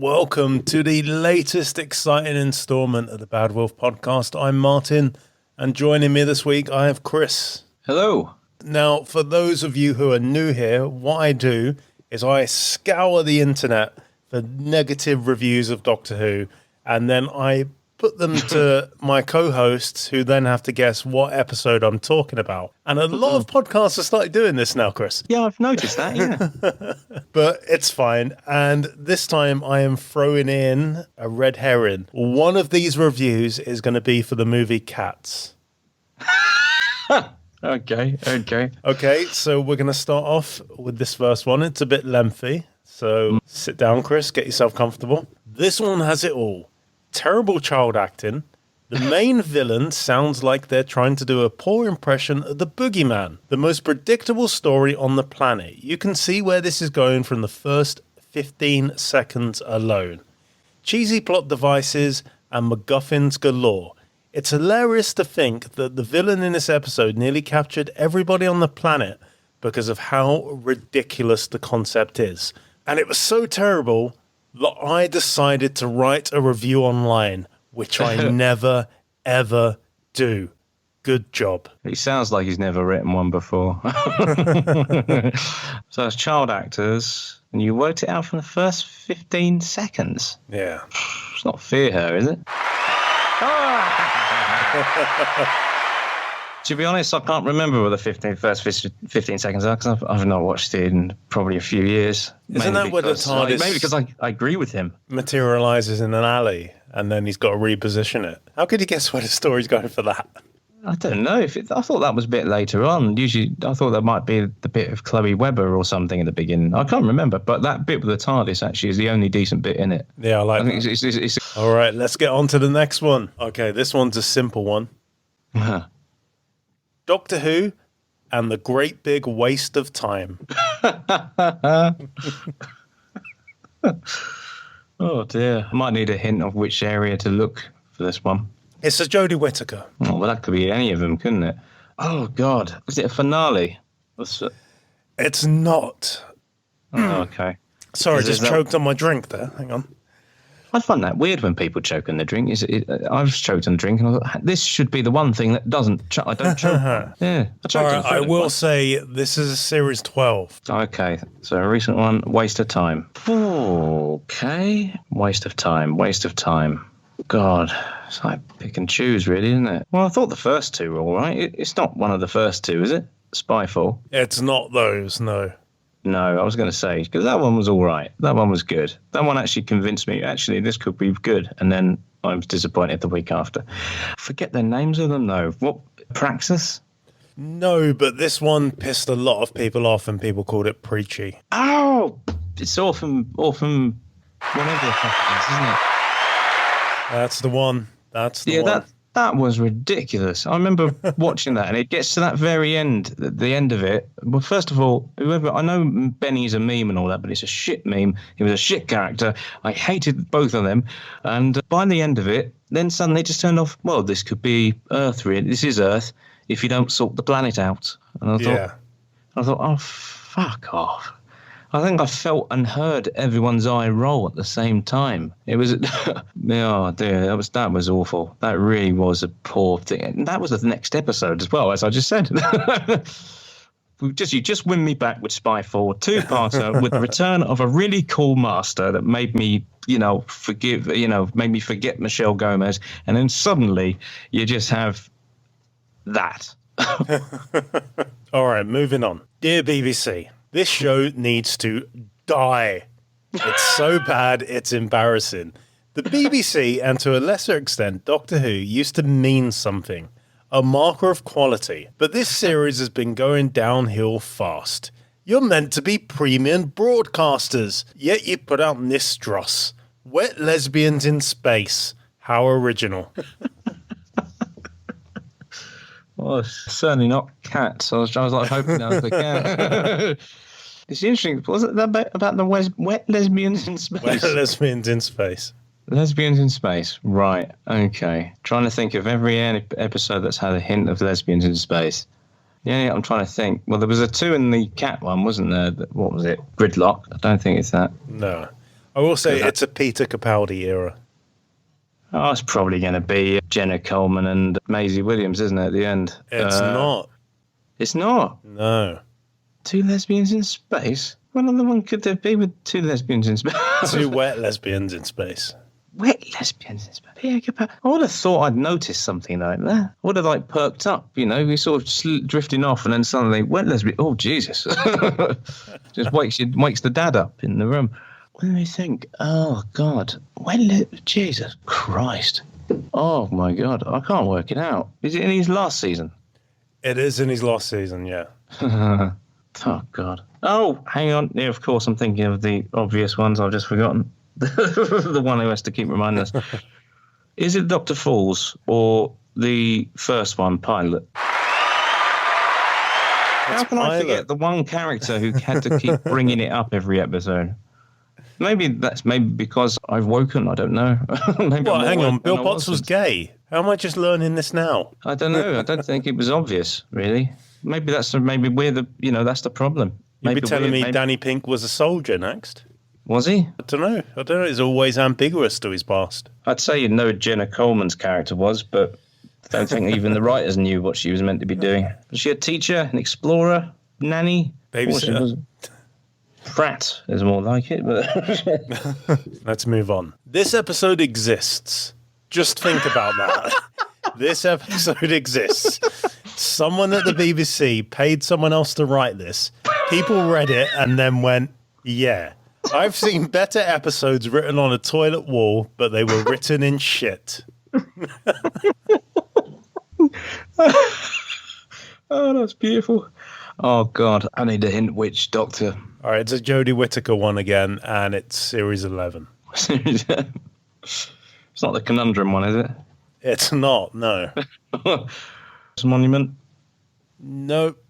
Welcome to the latest exciting installment of the Bad Wolf podcast. I'm Martin, and joining me this week, I have Chris. Hello. Now, for those of you who are new here, what I do is I scour the internet for negative reviews of Doctor Who, and then I put them to my co-hosts, who then have to guess what episode I'm talking about. And a lot of podcasts have started doing this now, Chris. Yeah, I've noticed that, yeah. But it's fine. And this time I am throwing in a red herring. One of these reviews is going to be for the movie Cats. Okay. Okay, so we're going to start off with this first one. It's a bit lengthy. So sit down, Chris. Get yourself comfortable. This one has it all. Terrible child acting. The main villain sounds like they're trying to do a poor impression of the boogeyman. The most predictable story on the planet. You can see where this is going from the first 15 seconds alone. Cheesy plot devices and MacGuffins galore. It's hilarious to think that the villain in this episode nearly captured everybody on the planet because of how ridiculous the concept is. And it was so terrible that I decided to write a review online, which I never, ever do. Good job. He sounds like he's never written one before. So it's child actors, and you worked it out from the first 15 seconds. Yeah. It's not Fear Her, is it? To be honest, I can't remember what the first 15 seconds are, because I've not watched it in probably a few years. Isn't that where the TARDIS... Maybe because I agree with him. ...materialises in an alley, and then he's got to reposition it. How could you guess where the story's going for that? I don't know. I thought that was a bit later on. Usually, I thought that might be the bit of Chloe Webber or something at the beginning. I can't remember, but that bit with the TARDIS actually is the only decent bit in it. Yeah, I like that. It's All right, let's get on to the next one. Okay, this one's a simple one. Doctor Who and the Great Big Waste of Time. Oh, dear. I might need a hint of which area to look for this one. It's a Jodie Whittaker. Oh, well, that could be any of them, couldn't it? Oh, God. Was it a finale? It's not. Oh, okay. Sorry, just choked on my drink there. Hang on. I find that weird when people choke on the drink. I've choked on the drink, and I thought, this should be the one thing that doesn't choke. I don't choke. Yeah, I choked on the I will say this is series 12. Okay, so a recent one, Waste of Time. Okay, Waste of Time. God, it's like pick and choose, really, isn't it? Well, I thought the first two were all right. It's not one of the first two, is it? Spyfall? It's not those, no. No, I was going to say, because that one was all right. That one was good. That one actually convinced me, actually, this could be good. And then I was disappointed the week after. Forget the names of them, though. What, Praxis? No, but this one pissed a lot of people off and people called it preachy. Oh, it's Orphan, whatever the fuck it is, isn't it? That's the one. That's the one. Yeah, that was ridiculous. I remember watching that, and it gets to that very end, the end of it. Well, first of all, I know Benny's a meme and all that, but it's a shit meme. He was a shit character. I hated both of them. And by the end of it, then suddenly it just turned off. Well, this could be Earth, really. This is Earth if you don't sort the planet out. And I thought, oh, fuck off. I think I felt and heard everyone's eye roll at the same time. It was, oh dear, that was awful. That really was a poor thing. And that was the next episode as well, as I just said. You just win me back with Spyfall, 2-parter with the return of a really cool master that made me, made me forget Michelle Gomez. And then suddenly you just have that. All right, moving on. Dear BBC, this show needs to die. It's so bad, it's embarrassing. The BBC, and to a lesser extent Doctor Who, used to mean something, a marker of quality. But this series has been going downhill fast. You're meant to be premium broadcasters, yet you put out Nistros. Wet lesbians in space. How original. Well, certainly not cats. I was like hoping that was the cat. It's interesting. Was it about the wet lesbians in space? Wet lesbians in space. Lesbians in space. Right. Okay. Trying to think of every episode that's had a hint of lesbians in space. Yeah, I'm trying to think. Well, there was a 2 in the cat one, wasn't there? What was it? Gridlock. I don't think it's that. No. I will say it's a Peter Capaldi era. Oh, it's probably going to be Jenna Coleman and Maisie Williams, isn't it, at the end? It's not. It's not? No. Two lesbians in space? What other one could there be with two lesbians in space? Two wet lesbians in space. Wet lesbians in space? I would have thought I'd noticed something like that. I would have, like, perked up, you know? We sort of drifting off, and then suddenly, wet lesbian. Oh, Jesus. Just wakes the dad up in the room. Let me think. Oh, God. Jesus Christ. Oh, my God. I can't work it out. Is it in his last season? It is in his last season, yeah. Oh, God. Oh, hang on. Yeah, of course, I'm thinking of the obvious ones. I've just forgotten. The one who has to keep reminding us. Is it Dr. Falls or the first one, Pilot? How can I forget the one character who had to keep bringing it up every episode? Maybe that's because I've woken. I don't know. Well, hang on. Bill Potts was gay. How am I just learning this now? I don't know. I don't think it was obvious, really. Maybe we're that's the problem. You'd be telling me Danny Pink was a soldier next? Was he? I don't know. He's always ambiguous to his past. I'd say Jenna Coleman's character was, but I don't think even the writers knew what she was meant to be doing. Was she a teacher, an explorer, nanny? Babysitter? Frat is more like it, but... Let's move on. This episode exists. Just think about that. This episode exists. Someone at the BBC paid someone else to write this. People read it and then went, yeah. I've seen better episodes written on a toilet wall, but they were written in shit. Oh, that's beautiful. Oh, God. I need a hint which Doctor. All right, it's a Jodie Whittaker one again, and it's Series 11. It's not the Conundrum one, is it? It's not, no. It's a Monument? Nope.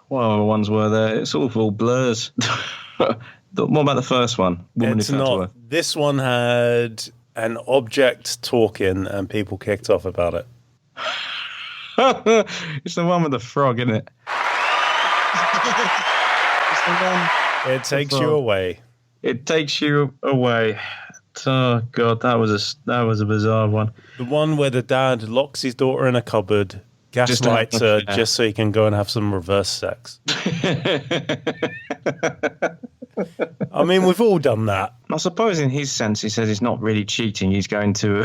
What other ones were there? It's all blurs. What about the first one? It's not. This one had an object talking, and people kicked off about it. It's the one with the frog, isn't it? It's the one. It takes you away. It takes you away. Oh God, that was a bizarre one. The one where the dad locks his daughter in a cupboard, gaslights her just so he can go and have some reverse sex. I mean, we've all done that. I suppose in his sense, he says he's not really cheating. He's going to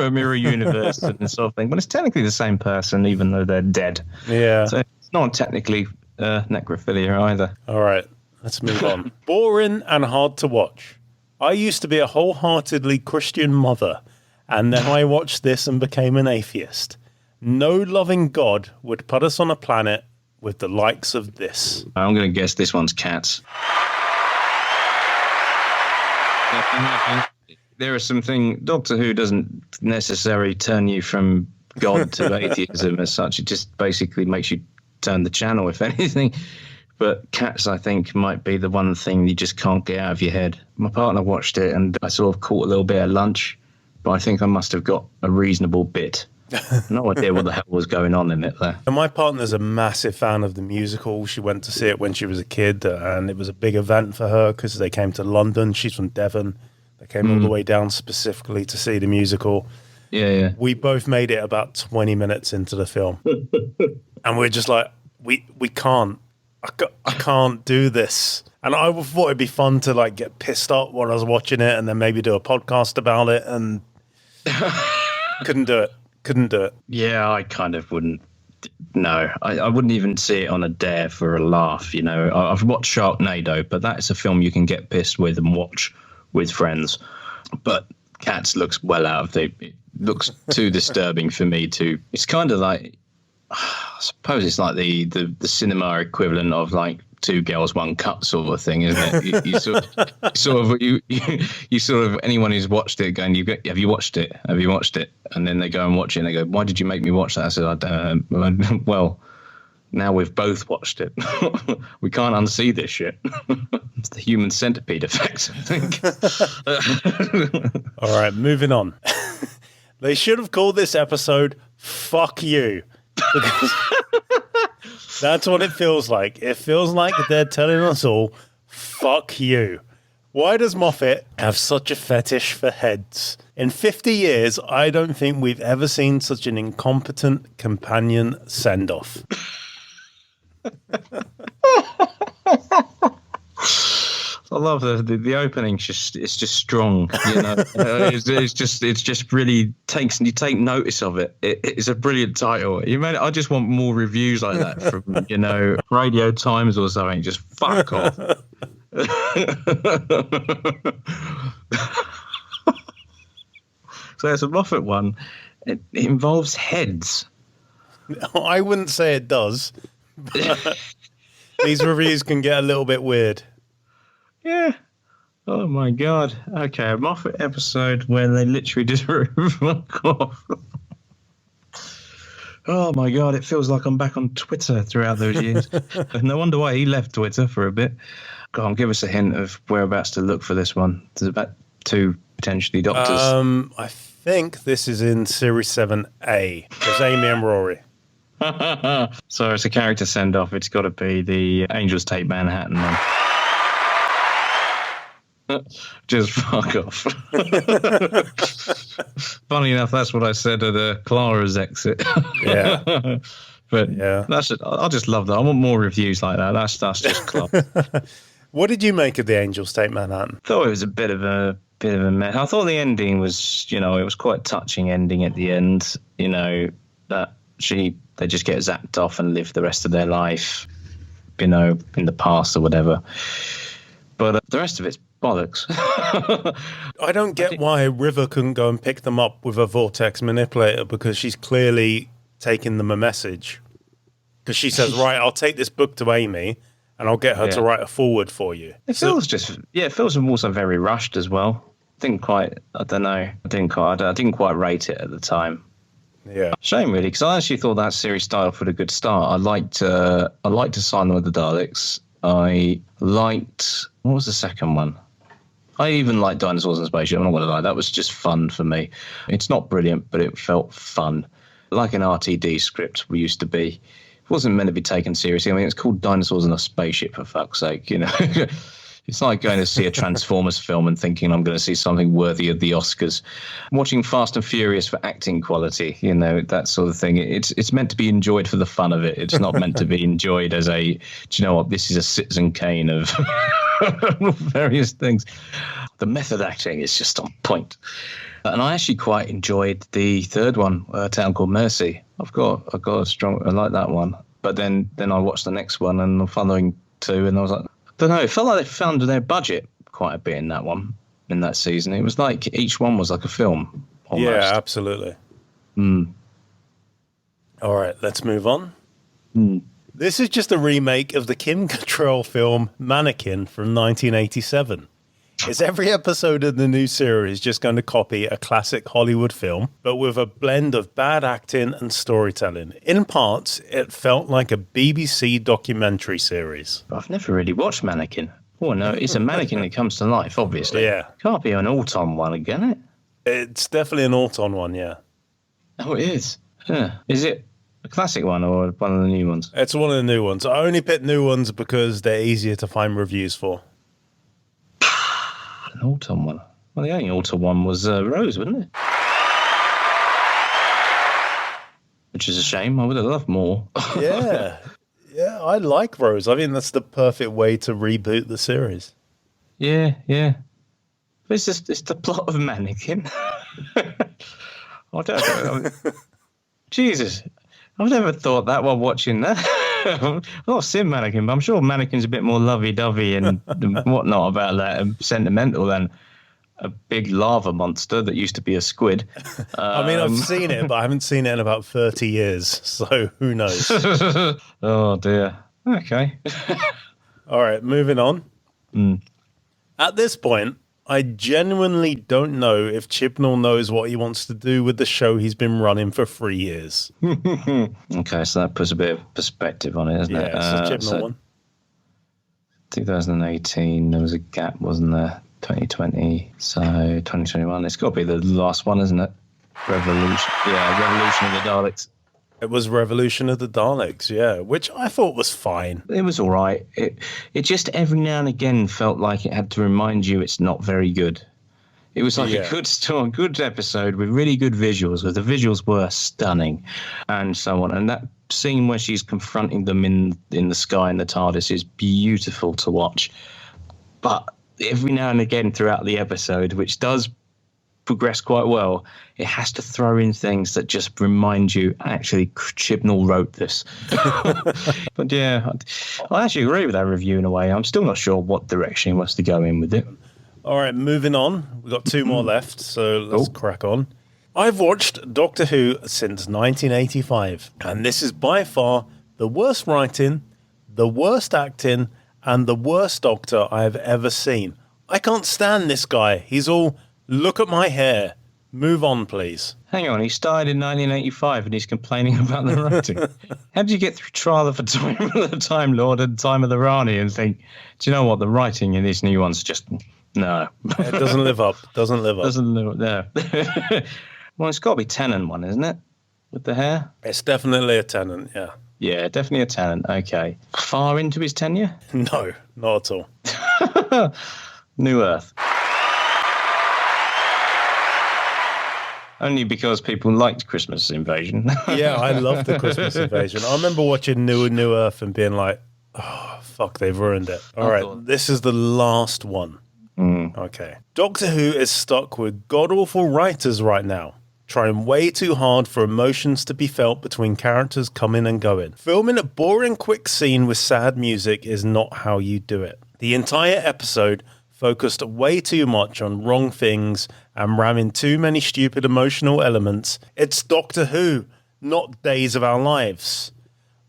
a mirror universe and sort of thing. But it's technically the same person, even though they're dead. Yeah. So it's not technically necrophilia either. All right, let's move on. Boring and hard to watch. I used to be a wholeheartedly Christian mother, and then I watched this and became an atheist. No loving God would put us on a planet with the likes of this. I'm going to guess this one's Cats. There are some things. Doctor Who doesn't necessarily turn you from God to atheism as such. It just basically makes you turn the channel, if anything. But Cats, I think, might be the one thing you just can't get out of your head. My partner watched it, and I sort of caught a little bit at lunch, but I think I must have got a reasonable bit. No idea what the hell was going on in it there. And my partner's a massive fan of the musical. She went to see it when she was a kid, and it was a big event for her because they came to London. She's from Devon. They came all the way down specifically to see the musical. Yeah. We both made it about 20 minutes into the film. And we're just like, we can't. I can't do this. And I thought it'd be fun to like get pissed up while I was watching it and then maybe do a podcast about it, and couldn't do it. Yeah, I kind of wouldn't. No, I wouldn't even see it on a dare for a laugh. You know, I've watched Sharknado, but that's a film you can get pissed with and watch with friends. But Cats looks well out of it looks too disturbing for me to. It's kind of like, I suppose it's like the cinema equivalent of like Two Girls, One Cup sort of thing, isn't it? You sort of anyone who's watched it going, have you watched it? Have you watched it? And then they go and watch it and they go, why did you make me watch that? I said, I don't know. Well, now we've both watched it. We can't unsee this shit. It's the human centipede effect, I think. All right, moving on. They should have called this episode Fuck You. Because that's what it feels like. It feels like they're telling us all, fuck you. Why does Moffat have such a fetish for heads? In 50 years, I don't think we've ever seen such an incompetent companion send-off. I love the opening. It's just strong, you know. It's just really you take notice of it. It's a brilliant title. I just want more reviews like that from Radio Times or something. Just fuck off. So it's a Moffat one. It involves heads. I wouldn't say it does. But these reviews can get a little bit weird. Yeah. Oh my God. Okay, a Moffat episode where they literally just fuck off. Oh my God, it feels like I'm back on Twitter throughout those years. No wonder why he left Twitter for a bit. Go on, give us a hint of whereabouts to look for this one. There's about 2 potentially doctors. I think this is in Series 7A. There's Amy and Rory. So it's a character send-off. It's got to be the Angels Take Manhattan then. Just fuck off. Funny enough, that's what I said at Clara's exit. Yeah. But yeah, I just love that. I want more reviews like that. That's just club. What did you make of the Angels Take Manhattan? Thought it was a bit of a mess. I thought the ending was, it was quite a touching ending at the end. That they just get zapped off and live the rest of their life, in the past or whatever. But the rest of it's bollocks. I don't get why River couldn't go and pick them up with a vortex manipulator, because she's clearly taking them a message. Because she says, right, I'll take this book to Amy and I'll get her to write a forward for you. It feels also very rushed as well. I didn't quite rate it at the time. Yeah. Shame really, because I actually thought that series started off with a good start. I liked Asylum with the Daleks. I liked, what was the second one? I even liked Dinosaurs in Spaceship. I'm not going to lie, that was just fun for me. It's not brilliant, but it felt fun. Like an RTD script we used to be. It wasn't meant to be taken seriously. I mean, it's called Dinosaurs in a Spaceship, for fuck's sake, It's like going to see a Transformers film and thinking I'm going to see something worthy of the Oscars. Watching Fast and Furious for acting quality, that sort of thing. It's meant to be enjoyed for the fun of it. It's not meant to be enjoyed as do you know what, this is a Citizen Kane of various things. The method acting is just on point. And I actually quite enjoyed the third one, A Town Called Mercy. I like that one. But then I watched the next one and the following two, and I was like, I don't know, it felt like they found their budget quite a bit in that season. It was like each one was like a film, almost. Yeah, absolutely. All right, let's move on. This is just a remake of the Kim Cattrall film Mannequin from 1987. Is every episode of the new series just going to copy a classic Hollywood film, but with a blend of bad acting and storytelling? In parts, it felt like a BBC documentary series. I've never really watched Mannequin. Oh, no, it's a mannequin that comes to life, obviously. Yeah. Can't be an Auton one again, it? It's definitely an Auton one, yeah. Oh, it is? Yeah. Is it a classic one or one of the new ones? It's one of the new ones. I only picked new ones because they're easier to find reviews for. An Autumn one. Well, the only Autumn one was Rose, wasn't it? Which is a shame. I would have loved more. Yeah, I like Rose. I mean, that's the perfect way to reboot the series. Yeah. But it's the plot of Mannequin. I don't know. Jesus, I've never thought that while watching that. I've not seen Mannequin, but I'm sure Mannequin's a bit more lovey-dovey and whatnot about that, and sentimental than a big lava monster that used to be a squid. I mean, I've seen it, but I haven't seen it in about 30 years, so who knows? Oh, dear. Okay. All right, moving on. At this point, I genuinely don't know if Chibnall knows what he wants to do with the show he's been running for 3 years. Okay, so that puts a bit of perspective on it, doesn't it? Yeah, it's a Chibnall one. 2018, there was a gap, wasn't there? 2020, so 2021. It's got to be the last one, isn't it? Revolution of the Daleks. It was Revolution of the Daleks, yeah, which I thought was fine. It was all right. It just every now and again felt like it had to remind you it's not very good. It was like a good episode with really good visuals, because the visuals were stunning and so on. And that scene where she's confronting them in the sky in the TARDIS is beautiful to watch. But every now and again throughout the episode, which does progress quite well, it has to throw in things that just remind you, actually, Chibnall wrote this. But yeah, I actually agree with that review in a way. I'm still not sure what direction he wants to go in with it. All right, moving on. We've got 2 more left, so let's crack on. I've watched Doctor Who since 1985, and this is by far the worst writing, the worst acting, and the worst Doctor I have ever seen. I can't stand this guy. He's all, look at my hair. Move on, please. Hang on, he started in 1985 and he's complaining about the writing. How did you get through Trial of the Time Lord and Time of the Rani and think, do you know what, the writing in these new ones just... No. It doesn't live up. Doesn't live up. No. Well, it's got to be Tennant one, isn't it? With the hair? It's definitely a Tennant, yeah. Yeah, definitely a Tennant. Okay. Far into his tenure? No, not at all. New Earth. Only because people liked Christmas Invasion. Yeah, I love the Christmas Invasion. I remember watching New Earth and being like, oh, fuck, they've ruined it. All right, this is the last one. Okay. Doctor Who is stuck with god-awful writers right now, trying way too hard for emotions to be felt between characters coming and going. Filming a boring quick scene with sad music is not how you do it. The entire episode focused way too much on wrong things and ramming too many stupid emotional elements. It's Doctor Who, not Days of Our Lives.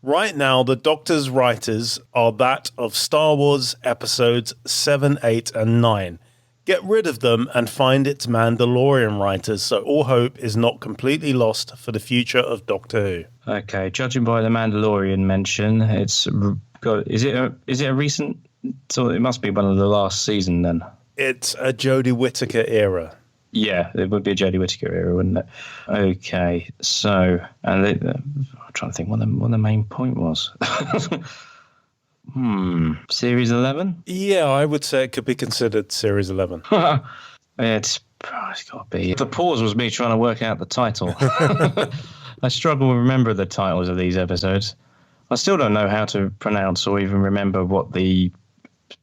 Right now, the Doctor's writers are that of Star Wars episodes 7, 8, and 9. Get rid of them and find its Mandalorian writers, so all hope is not completely lost for the future of Doctor Who. Okay, judging by the Mandalorian mention, is it a recent? So it must be one of the last season then. It's a Jodie Whittaker era. Yeah, it would be a Jodie Whittaker era, wouldn't it? Okay, so I'm trying to think what the main point was. Series 11? Yeah, I would say it could be considered Series 11. It's got to be. The pause was me trying to work out the title. I struggle to remember the titles of these episodes. I still don't know how to pronounce or even remember what the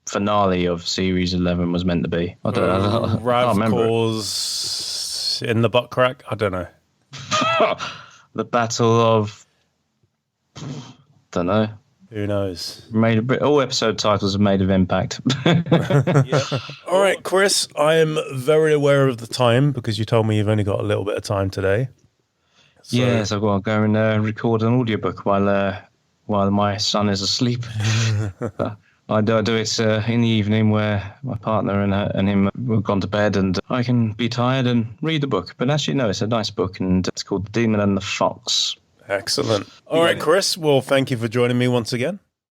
finale of Series 11 was meant to be. I can't remember. Ravcor's in the butt crack? I don't know. The Battle of... don't know. Who knows? All episode titles are made of impact. Yeah. All right, Chris, I am very aware of the time because you told me you've only got a little bit of time today. So... Yes, I've got to go and record an audiobook while my son is asleep. I do it in the evening where my partner and him have gone to bed and I can be tired and read the book. But actually, no, it's a nice book and it's called The Demon and the Fox. Excellent. All right, Chris. Well, thank you for joining me once again.